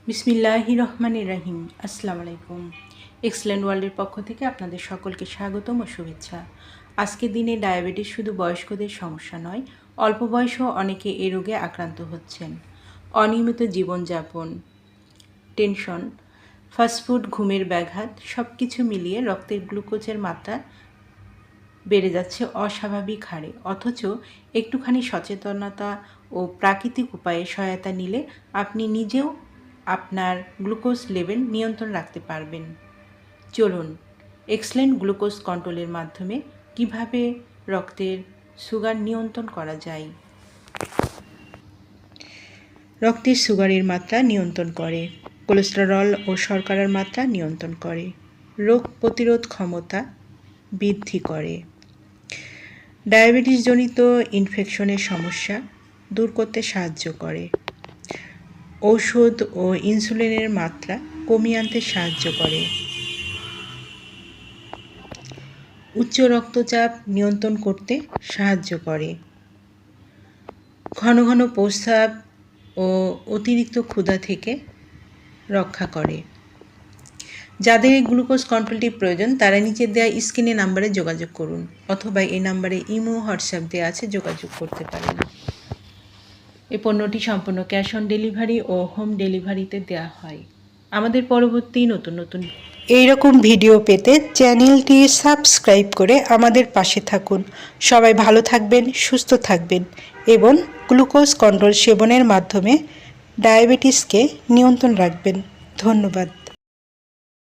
বিসমিল্লাহির রহমানির রহিম। আসসালামু আলাইকুম। এক্সেলেন্ট ওয়ার্ল্ডের পক্ষ থেকে আপনাদের সকলকে স্বাগতম ও শুভেচ্ছা। আজকের দিনে ডায়াবেটিস শুধু বয়স্কদের সমস্যা নয়, অল্প বয়সেও অনেকে এই রোগে আক্রান্ত হচ্ছেন। অনিয়মিত জীবনযাপন, টেনশন, ফাস্টফুড, ঘুমের ব্যাঘাত সব কিছু মিলিয়ে রক্তের গ্লুকোজের মাত্রা বেড়ে যাচ্ছে অস্বাভাবিক হারে। অথচ একটুখানি সচেতনতা ও প্রাকৃতিক উপায়ে সহায়তা নিলে আপনি নিজেও আপনার গ্লুকোজ লেভেল নিয়ন্ত্রণ রাখতে পারবেন। চলুন এক্সেলেন্ট গ্লুকোজ কন্ট্রোলের মাধ্যমে কিভাবে রক্তের সুগার নিয়ন্ত্রণ করা যায়। রক্তের সুগারের মাত্রা নিয়ন্ত্রণ করে, কোলেস্টেরল ও শর্করার মাত্রা নিয়ন্ত্রণ করে, রোগ প্রতিরোধ ক্ষমতা বৃদ্ধি করে, ডায়াবেটিসজনিত ইনফেকশনের সমস্যা দূর করতে সাহায্য করে, ঔষধ ও ইনসুলিনের মাত্রা কমিয়ে আনতে সাহায্য করে, উচ্চ রক্তচাপ নিয়ন্ত্রণ করতে সাহায্য করে, ঘন ঘন প্রস্রাব ও অতিরিক্ত ক্ষুধা থেকে রক্ষা করে। যাদের এই গ্লুকোজ কন্ট্রোলটি প্রয়োজন তারা নিচের দেওয়া স্ক্রিনে নাম্বারে যোগাযোগ করুন, অথবা এই নাম্বারে ইমো হোয়াটসঅ্যাপ দেওয়া আছে, যোগাযোগ করতে পারেন। এই পণ্যটি সম্পূর্ণ ক্যাশ অন ডেলিভারি ও হোম ডেলিভারিতে দেওয়া হয়। আমাদের পরবর্তী নতুন এইরকম ভিডিও পেতে চ্যানেলটি সাবস্ক্রাইব করে আমাদের পাশে থাকুন। সবাই ভালো থাকবেন, সুস্থ থাকবেন এবং গ্লুকোজ কন্ট্রোল সেবনের মাধ্যমে ডায়াবেটিসকে নিয়ন্ত্রণ রাখবেন। ধন্যবাদ।